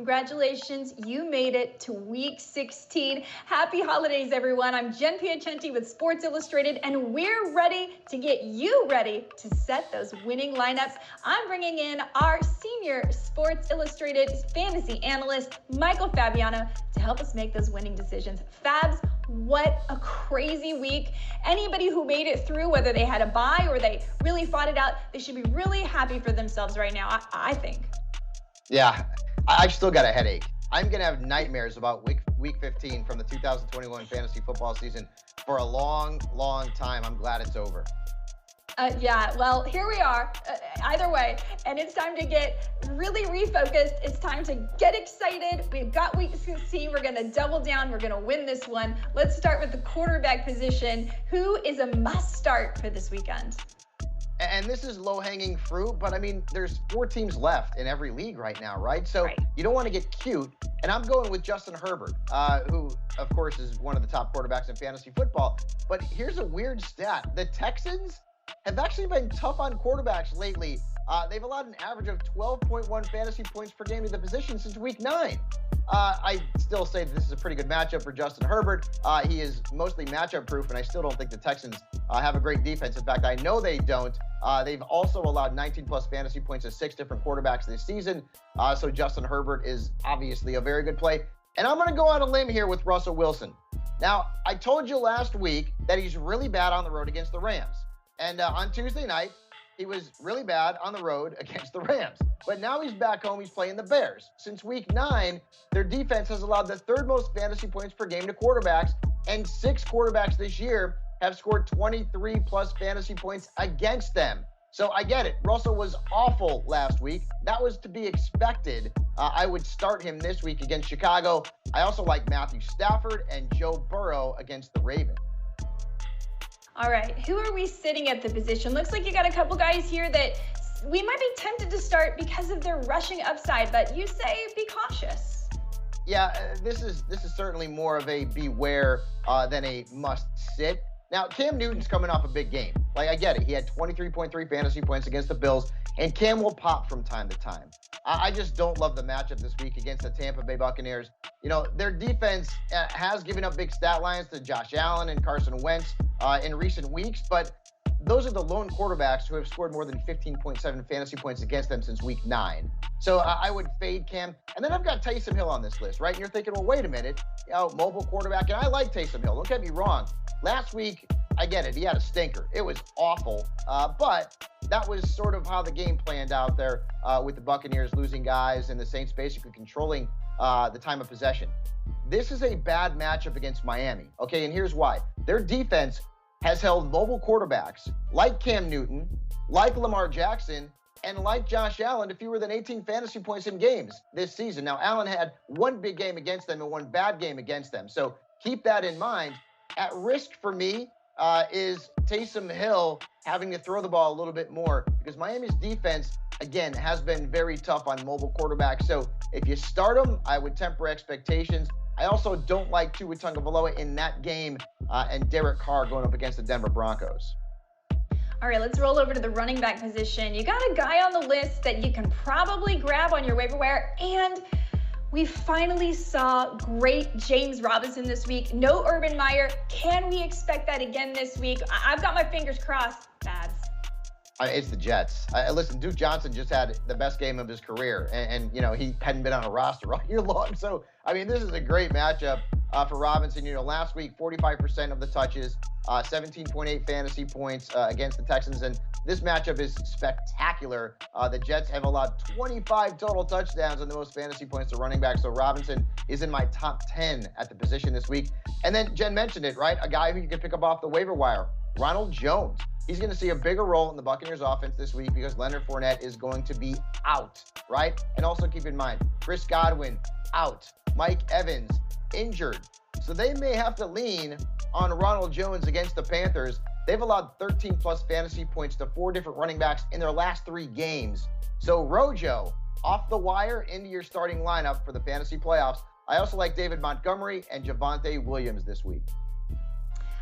Congratulations, you made it to week 16. Happy holidays, everyone. I'm Jen Piacenti with Sports Illustrated, and we're ready to get you ready to set those winning lineups. I'm bringing in our senior Sports Illustrated fantasy analyst, Michael Fabiano, to help us make those winning decisions. Fabs, what a crazy week. Anybody who made it through, whether they had a bye or they really fought it out, they should be really happy for themselves right now, I think. Yeah, I've still got a headache. I'm going to have nightmares about week 15 from the 2021 fantasy football season for a long, long time. I'm glad it's over. Yeah, well, here we are, either way, and it's time to get really refocused. It's time to get excited. We've got week 16. We're going to double down. We're going to win this one. Let's start with the quarterback position. Who is a must start for this weekend? And this is low-hanging fruit, but I mean, there's 4 teams left in every league right now, right? So you don't want to get cute. And I'm going with Justin Herbert, who, of course, is one of the top quarterbacks in fantasy football. But here's a weird stat. The Texans have actually been tough on quarterbacks lately. They've allowed an average of 12.1 fantasy points per game to the position since week 9. I still say that this is a pretty good matchup for Justin Herbert. He is mostly matchup proof, and I still don't think the Texans have a great defense. In fact, I know they don't. They've also allowed 19 plus fantasy points to 6 different quarterbacks this season. So Justin Herbert is obviously a very good play. And I'm going to go on a limb here with Russell Wilson. Now, I told you last week that he's really bad on the road against the Rams. And on Tuesday night, he was really bad on the road against the Rams. But now he's back home. He's playing the Bears. Since week 9, their defense has allowed the 3rd most fantasy points per game to quarterbacks. And 6 quarterbacks this year have scored 23 plus fantasy points against them. So I get it. Russell was awful last week. That was to be expected. I would start him this week against Chicago. I also like Matthew Stafford and Joe Burrow against the Ravens. All right, who are we sitting at the position? Looks like you got a couple guys here that we might be tempted to start because of their rushing upside, but you say be cautious. Yeah, this is certainly more of a beware than a must sit. Now, Cam Newton's coming off a big game. Like, I get it. He had 23.3 fantasy points against the Bills, and Cam will pop from time to time. I just don't love the matchup this week against the Tampa Bay Buccaneers. You know, their defense has given up big stat lines to Josh Allen and Carson Wentz in recent weeks, but those are the lone quarterbacks who have scored more than 15.7 fantasy points against them since week 9. So I would fade Cam. And then I've got Taysom Hill on this list, right? And you're thinking, well, wait a minute, mobile quarterback. And I like Taysom Hill. Don't get me wrong. Last week, I get it. He had a stinker. It was awful. But that was sort of how the game planned out there with the Buccaneers losing guys and the Saints basically controlling the time of possession. This is a bad matchup against Miami. Okay, and here's why. Their defense has held mobile quarterbacks like Cam Newton, like Lamar Jackson, and like Josh Allen to fewer than 18 fantasy points in games this season. Now, Allen had one big game against them and one bad game against them. So keep that in mind. At risk for me is Taysom Hill having to throw the ball a little bit more because Miami's defense, again, has been very tough on mobile quarterbacks. So if you start them, I would temper expectations. I also don't like Tua Tagovailoa in that game and Derek Carr going up against the Denver Broncos. All right, let's roll over to the running back position. You got a guy on the list that you can probably grab on your waiver wire, and we finally saw great James Robinson this week. No Urban Meyer. Can we expect that again this week? I've got my fingers crossed, Babs. It's the Jets. Listen, Duke Johnson just had the best game of his career, and you know, he hadn't been on a roster all year long. So, I mean, this is a great matchup for Robinson. You know, last week, 45% of the touches, 17.8 fantasy points against the Texans, and this matchup is spectacular. The Jets have allowed 25 total touchdowns and the most fantasy points to running back, so Robinson is in my top 10 at the position this week. And then Jen mentioned it, right? A guy who you can pick up off the waiver wire, Ronald Jones. He's going to see a bigger role in the Buccaneers offense this week because Leonard Fournette is going to be out, right? And also keep in mind, Chris Godwin out, Mike Evans injured. So they may have to lean on Ronald Jones against the Panthers. They've allowed 13 plus fantasy points to 4 different running backs in their last 3 games. So Rojo off the wire into your starting lineup for the fantasy playoffs. I also like David Montgomery and DeVante Williams this week.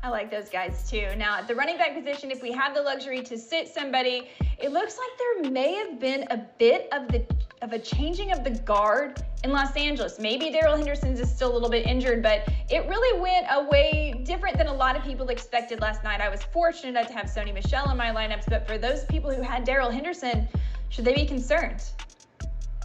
I like those guys too. Now, at the running back position, if we have the luxury to sit somebody, it looks like there may have been a bit of the of a changing of the guard in Los Angeles. Maybe Darrell Henderson's is still a little bit injured, but it really went away different than a lot of people expected last night. I was fortunate to have Sony Michel in my lineups, but for those people who had Darrell Henderson, should they be concerned?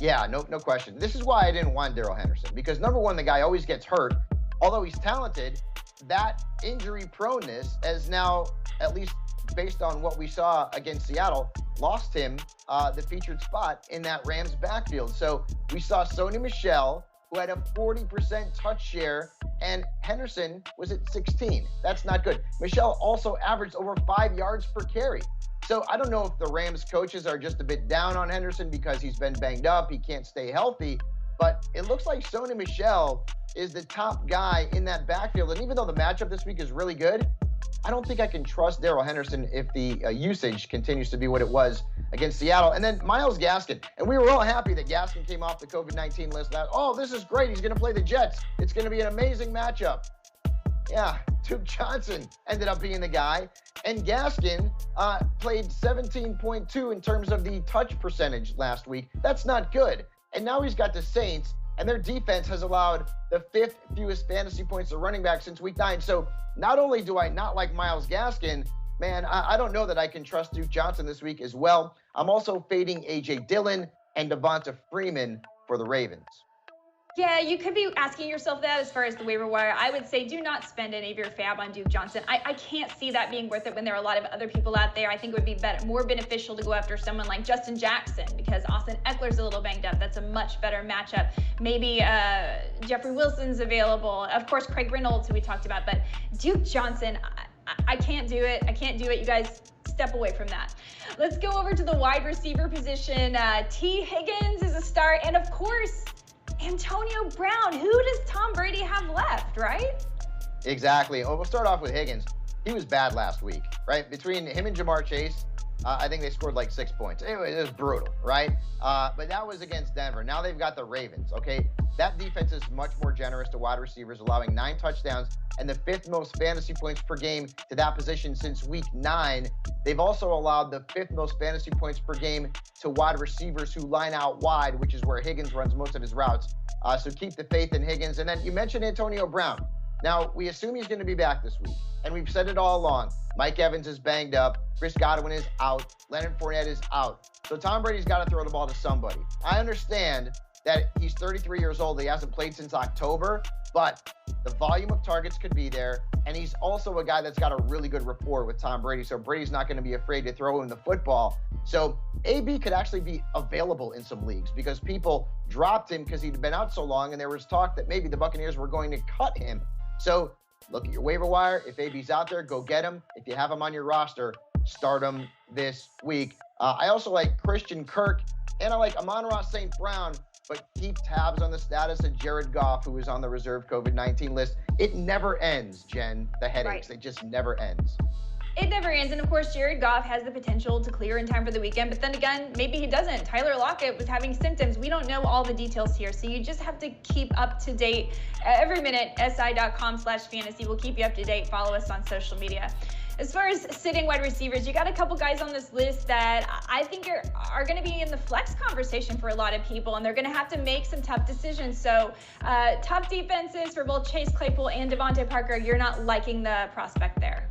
Yeah, no question. This is why I didn't want Darrell Henderson, because number one, the guy always gets hurt. Although he's talented, that injury proneness has now, at least based on what we saw against Seattle, lost him the featured spot in that Rams backfield. So we saw Sony Michel, who had a 40% touch share, and Henderson was at 16. That's not good. Michel also averaged over 5 yards per carry. So I don't know if the Rams coaches are just a bit down on Henderson because he's been banged up, he can't stay healthy, but it looks like Sony Michel is the top guy in that backfield. And even though the matchup this week is really good, I don't think I can trust Darrell Henderson if the usage continues to be what it was against Seattle. And then Myles Gaskin. And we were all happy that Gaskin came off the COVID-19 list. Oh, this is great. He's going to play the Jets. It's going to be an amazing matchup. Yeah, Duke Johnson ended up being the guy. And Gaskin played 17.2 in terms of the touch percentage last week. That's not good. And now he's got the Saints, and their defense has allowed the 5th fewest fantasy points to running back since week 9. So not only do I not like Myles Gaskin, man, I don't know that I can trust Duke Johnson this week as well. I'm also fading A.J. Dillon and Devonta Freeman for the Ravens. Yeah, you could be asking yourself that as far as the waiver wire. I would say do not spend any of your fab on Duke Johnson. I can't see that being worth it when there are a lot of other people out there. I think it would be more beneficial to go after someone like Justin Jackson because Austin Eckler's a little banged up. That's a much better matchup. Maybe Jeffrey Wilson's available. Of course, Craig Reynolds, who we talked about. But Duke Johnson, I can't do it. I can't do it. You guys step away from that. Let's go over to the wide receiver position. T. Higgins is a start. And, of course, Antonio Brown. Who does Tom Brady have left, right? Exactly. We'll start off with Higgins. He was bad last week, right? Between him and Jamar Chase, I think they scored like 6 points. Anyway, it was brutal, right? But that was against Denver. Now they've got the Ravens, okay? That defense is much more generous to wide receivers, allowing 9 touchdowns and the 5th most fantasy points per game to that position since week 9. They've also allowed the 5th most fantasy points per game to wide receivers who line out wide, which is where Higgins runs most of his routes. So keep the faith in Higgins. And then you mentioned Antonio Brown. Now, we assume he's going to be back this week. And we've said it all along. Mike Evans is banged up. Chris Godwin is out. Leonard Fournette is out. So Tom Brady's got to throw the ball to somebody. I understand that he's 33 years old. He hasn't played since October, but the volume of targets could be there. And he's also a guy that's got a really good rapport with Tom Brady. So Brady's not going to be afraid to throw him the football. So AB could actually be available in some leagues because people dropped him because he'd been out so long. And there was talk that maybe the Buccaneers were going to cut him. So look at your waiver wire. If AB's out there, go get him. If you have him on your roster, start him this week. I also like Christian Kirk, and I like Amon-Ra St. Brown, but keep tabs on the status of Jared Goff, who is on the reserve COVID-19 list. It never ends, Jen, the headaches. Right. It just never ends. It never ends. And, of course, Jared Goff has the potential to clear in time for the weekend. But then again, maybe he doesn't. Tyler Lockett was having symptoms. We don't know all the details here. So you just have to keep up to date. Every minute, si.com/fantasy. We'll keep you up to date. Follow us on social media. As far as sitting wide receivers, you got a couple guys on this list that I think are going to be in the flex conversation for a lot of people, and they're going to have to make some tough decisions. So tough defenses for both Chase Claypool and DeVante Parker. You're not liking the prospect there.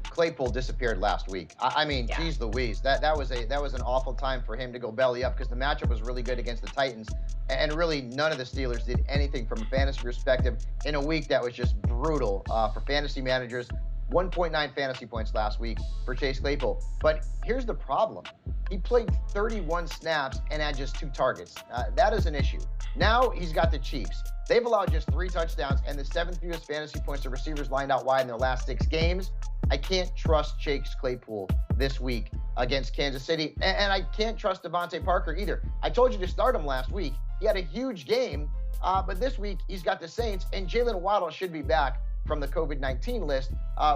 Claypool disappeared last week. I mean, geez Louise, that was an awful time for him to go belly up because the matchup was really good against the Titans, and really none of the Steelers did anything from a fantasy perspective in a week that was just brutal for fantasy managers. 1.9 fantasy points last week for Chase Claypool. But here's the problem. He played 31 snaps and had just 2 targets. That is an issue. Now he's got the Chiefs. They've allowed just 3 touchdowns and the 7th fewest fantasy points to receivers lined out wide in their last 6 games. I can't trust Chase Claypool this week against Kansas City. And I can't trust DeVante Parker either. I told you to start him last week. He had a huge game. But this week he's got the Saints, and Jalen Waddle should be back from the COVID-19 list,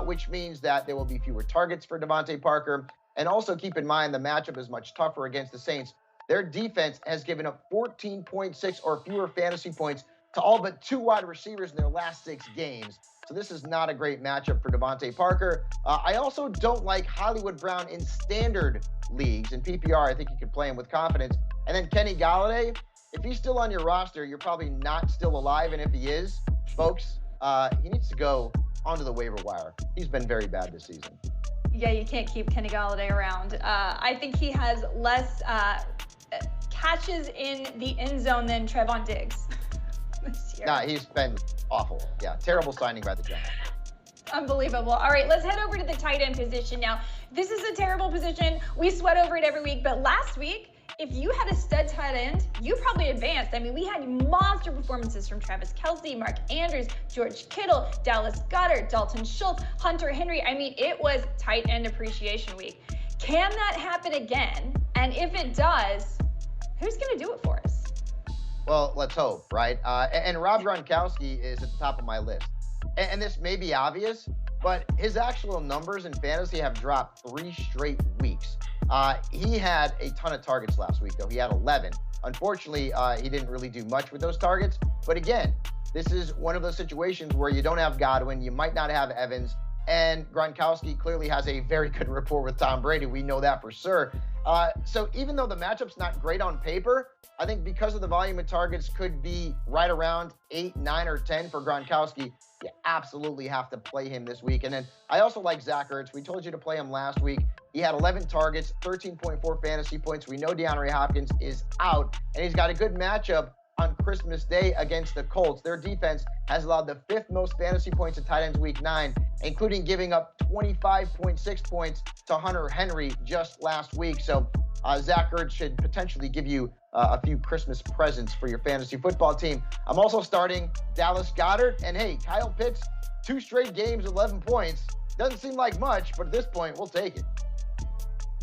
which means that there will be fewer targets for DeVante Parker. And also keep in mind the matchup is much tougher against the Saints. Their defense has given up 14.6 or fewer fantasy points to all but 2 wide receivers in their last 6 games. So this is not a great matchup for DeVante Parker. I also don't like Hollywood Brown in standard leagues. In PPR, I think you can play him with confidence. And then Kenny Golladay, if he's still on your roster, you're probably not still alive. And if he is, folks, he needs to go onto the waiver wire. He's been very bad this season. Yeah, you can't keep Kenny Golladay around. I think he has less catches in the end zone than Trevon Diggs this year. Nah, he's been awful. Yeah, terrible signing by the Giants. Unbelievable. All right, let's head over to the tight end position now. This is a terrible position. We sweat over it every week, but last week, if you had a stud tight end, you probably advanced. I mean, we had monster performances from Travis Kelce, Mark Andrews, George Kittle, Dallas Goedert, Dalton Schultz, Hunter Henry. I mean, it was tight end appreciation week. Can that happen again? And if it does, who's going to do it for us? Well, let's hope, right? And Rob Gronkowski is at the top of my list. And this may be obvious, but his actual numbers in fantasy have dropped 3 straight weeks. He had a ton of targets last week, though. He had 11. Unfortunately, he didn't really do much with those targets. But again, this is one of those situations where you don't have Godwin, you might not have Evans, and Gronkowski clearly has a very good rapport with Tom Brady. We know that for sure. So even though the matchup's not great on paper, I think because of the volume of targets could be right around 8, 9, or 10 for Gronkowski, you absolutely have to play him this week. And then I also like Zach Ertz. We told you to play him last week. He had 11 targets, 13.4 fantasy points. We know DeAndre Hopkins is out, and he's got a good matchup on Christmas Day against the Colts. Their defense has allowed the 5th most fantasy points in tight ends week 9, including giving up 25.6 points to Hunter Henry just last week. So Zach Ertz should potentially give you a few Christmas presents for your fantasy football team. I'm also starting Dallas Goedert, and hey, Kyle Pitts, 2 straight games, 11 points. Doesn't seem like much, but at this point, we'll take it.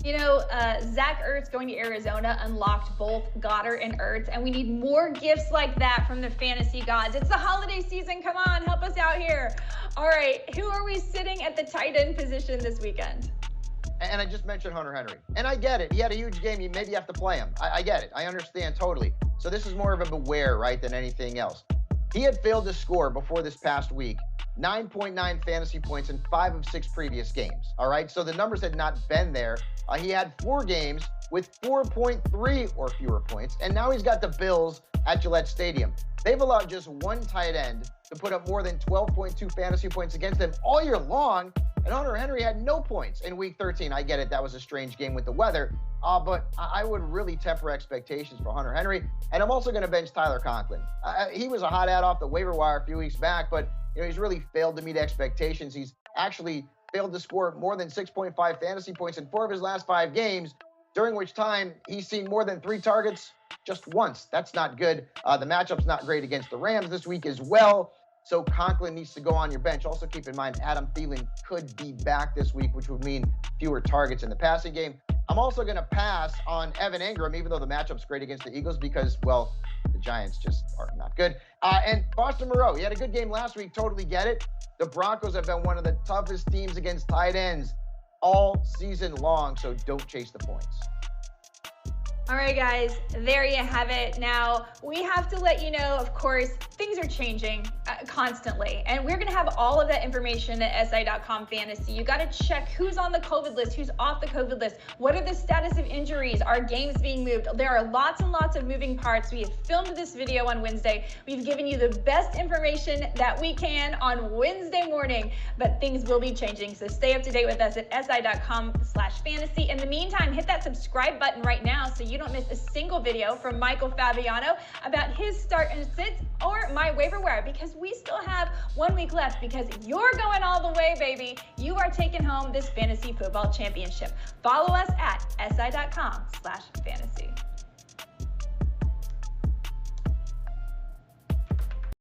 You know, Zach Ertz going to Arizona unlocked both Goddard and Ertz, and we need more gifts like that from the fantasy gods. It's the holiday season. Come on, help us out here. All right, who are we sitting at the tight end position this weekend? And I just mentioned Hunter Henry. And I get it. He had a huge game. You maybe have to play him. I get it. I understand totally. So this is more of a beware, right, than anything else. He had failed to score before this past week 9.9 fantasy points in 5 of 6 previous games. All right, so the numbers had not been there. He had 4 games with 4.3 or fewer points, and now he's got the Bills at Gillette Stadium. They've allowed just one tight end to put up more than 12.2 fantasy points against them all year long, and Hunter Henry had no points in Week 13. I get it, that was a strange game with the weather, but I would really temper expectations for Hunter Henry, and I'm also going to bench Tyler Conklin. He was a hot ad off the waiver wire a few weeks back, but he's really failed to meet expectations. He's actually failed to score more than 6.5 fantasy points in 4 of his last 5 games, during which time he's seen more than 3 targets just once. That's not good. The matchup's not great against the Rams this week as well, so Conklin needs to go on your bench. Also keep in mind, Adam Thielen could be back this week, which would mean fewer targets in the passing game. I'm also going to pass on Evan Ingram, even though the matchup's great against the Eagles because, well, the Giants just are not good. And Boston Moreau, he had a good game last week. Totally get it. The Broncos have been one of the toughest teams against tight ends all season long, so don't chase the points. All right, guys, there you have it. Now, we have to let you know, of course, things are changing constantly, and we're going to have all of that information at SI.com Fantasy. You got to check who's on the COVID list, who's off the COVID list, what are the status of injuries, are games being moved. There are lots and lots of moving parts. We have filmed this video on Wednesday. We've given you the best information that we can on Wednesday morning, but things will be changing, so stay up to date with us at SI.com/fantasy. In the meantime, hit that subscribe button right now so you don't miss a single video from Michael Fabiano about his start and sits or my waiver wire, because we still have 1 week left, because you're going all the way, baby. You are taking home this fantasy football championship. Follow us at SI.com/fantasy.